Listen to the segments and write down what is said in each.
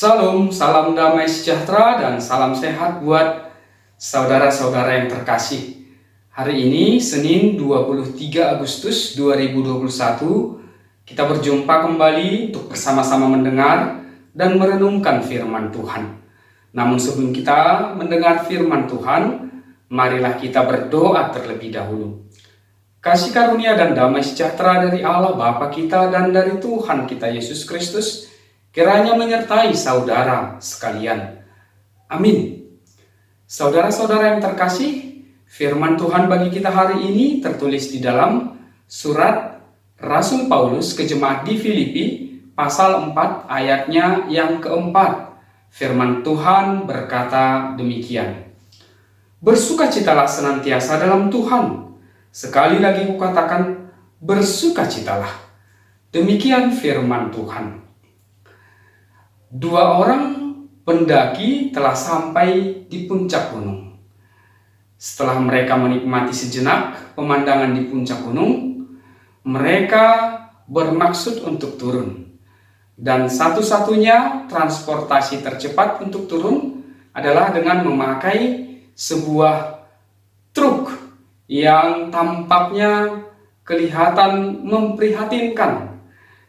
Salam, salam damai sejahtera dan salam sehat buat saudara-saudara yang terkasih. Hari ini Senin 23 Agustus 2021 kita berjumpa kembali untuk bersama-sama mendengar dan merenungkan firman Tuhan. Namun sebelum kita mendengar firman Tuhan, marilah kita berdoa terlebih dahulu. Kasih karunia dan damai sejahtera dari Allah Bapa kita dan dari Tuhan kita Yesus Kristus kiranya menyertai saudara sekalian. Amin. Saudara-saudara yang terkasih, firman Tuhan bagi kita hari ini tertulis di dalam surat Rasul Paulus ke jemaat di Filipi, pasal 4 ayatnya yang keempat. Firman Tuhan berkata demikian. Bersukacitalah senantiasa dalam Tuhan. Sekali lagi kukatakan, bersukacitalah. Demikian firman Tuhan. Dua orang pendaki telah sampai di puncak gunung. Setelah mereka menikmati sejenak pemandangan di puncak gunung, mereka bermaksud untuk turun. Dan satu-satunya transportasi tercepat untuk turun adalah dengan memakai sebuah truk yang tampaknya kelihatan memprihatinkan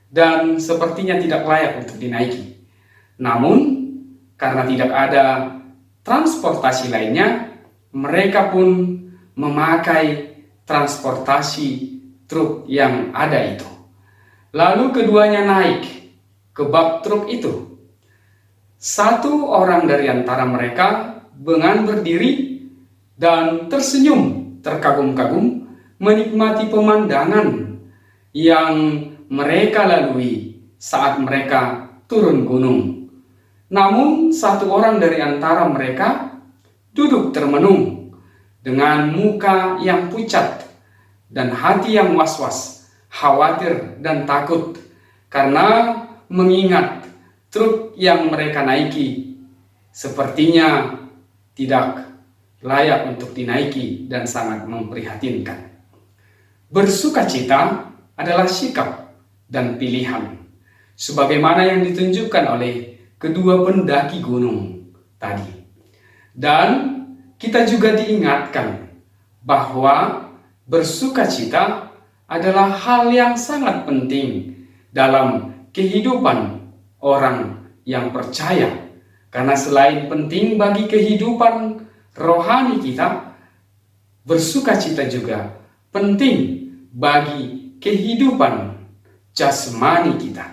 dan sepertinya tidak layak untuk dinaiki. Namun, karena tidak ada transportasi lainnya, mereka pun memakai transportasi truk yang ada itu. Lalu keduanya naik ke bak truk itu. Satu orang dari antara mereka dengan berdiri dan tersenyum terkagum-kagum menikmati pemandangan yang mereka lalui saat mereka turun gunung. Namun satu orang dari antara mereka duduk termenung dengan muka yang pucat dan hati yang was-was, khawatir dan takut karena mengingat truk yang mereka naiki sepertinya tidak layak untuk dinaiki dan sangat memprihatinkan. Bersukacita adalah sikap dan pilihan, sebagaimana yang ditunjukkan oleh kedua pendaki gunung tadi. Dan kita juga diingatkan bahwa bersukacita adalah hal yang sangat penting dalam kehidupan orang yang percaya. Karena selain penting bagi kehidupan rohani kita, bersukacita juga penting bagi kehidupan jasmani kita.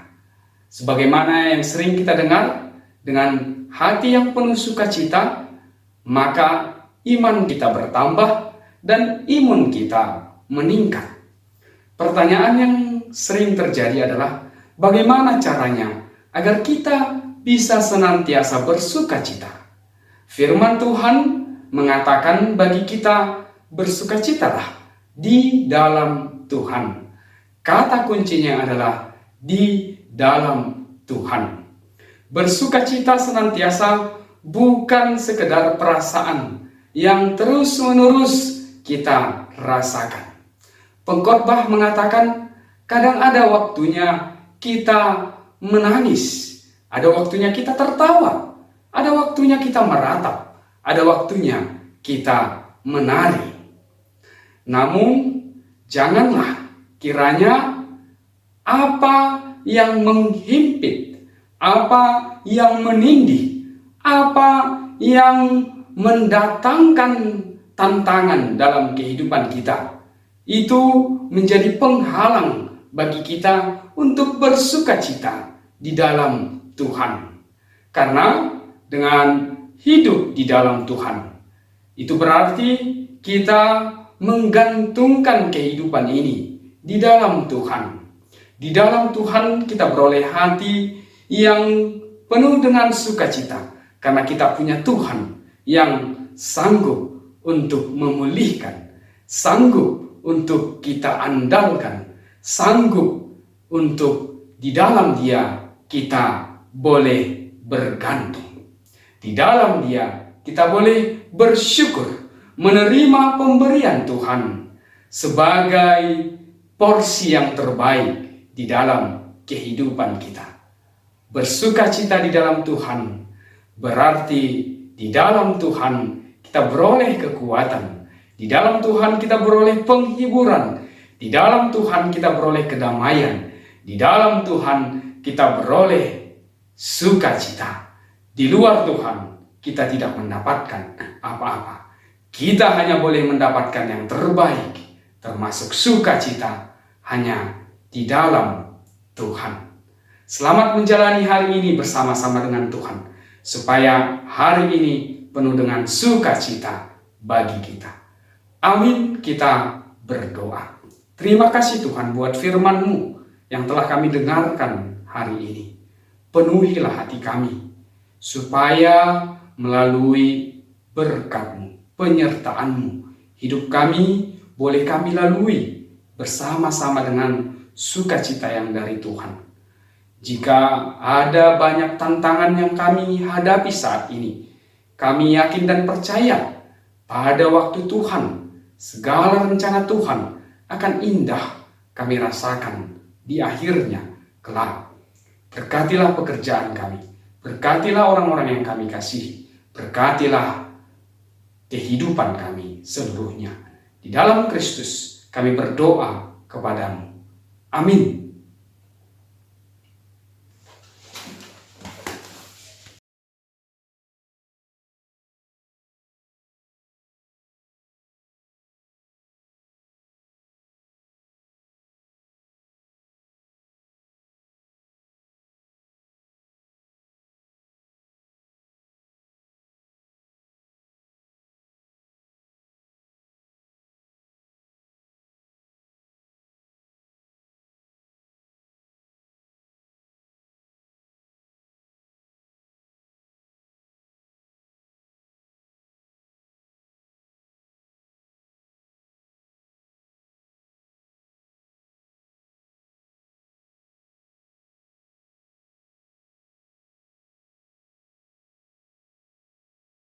Sebagaimana yang sering kita dengar, dengan hati yang penuh sukacita, maka iman kita bertambah dan imun kita meningkat. Pertanyaan yang sering terjadi adalah, bagaimana caranya agar kita bisa senantiasa bersukacita? Firman Tuhan mengatakan bagi kita, bersukacitalah di dalam Tuhan. Kata kuncinya adalah di dalam Tuhan. Bersukacita senantiasa bukan sekedar perasaan yang terus-menerus kita rasakan. Pengkhotbah mengatakan, kadang ada waktunya kita menangis, ada waktunya kita tertawa, ada waktunya kita meratap, ada waktunya kita menari. Namun, janganlah kiranya apa yang menghimpit, apa yang menindih, apa yang mendatangkan tantangan dalam kehidupan kita, itu menjadi penghalang bagi kita untuk bersukacita di dalam Tuhan. Karena dengan hidup di dalam Tuhan, itu berarti kita menggantungkan kehidupan ini di dalam Tuhan. Di dalam Tuhan kita beroleh hati yang penuh dengan sukacita, karena kita punya Tuhan yang sanggup untuk memulihkan, sanggup untuk kita andalkan, sanggup untuk di dalam Dia kita boleh bergantung. Di dalam Dia kita boleh bersyukur, menerima pemberian Tuhan sebagai porsi yang terbaik di dalam kehidupan kita. Bersukacita di dalam Tuhan berarti di dalam Tuhan kita beroleh kekuatan. Di dalam Tuhan kita beroleh penghiburan. Di dalam Tuhan kita beroleh kedamaian. Di dalam Tuhan kita beroleh sukacita. Di luar Tuhan kita tidak mendapatkan apa-apa. Kita hanya boleh mendapatkan yang terbaik, termasuk sukacita, hanya di dalam Tuhan. Selamat menjalani hari ini bersama-sama dengan Tuhan, supaya hari ini penuh dengan sukacita bagi kita. Amin, kita berdoa. Terima kasih Tuhan buat firman-Mu yang telah kami dengarkan hari ini. Penuhilah hati kami, supaya melalui berkat-Mu, penyertaan-Mu, hidup kami boleh kami lalui bersama-sama dengan sukacita yang dari Tuhan. Jika ada banyak tantangan yang kami hadapi saat ini, kami yakin dan percaya pada waktu Tuhan, segala rencana Tuhan akan indah kami rasakan di akhirnya kelak. Berkatilah pekerjaan kami, berkatilah orang-orang yang kami kasihi, berkatilah kehidupan kami seluruhnya. Di dalam Kristus kami berdoa kepadamu. Amin.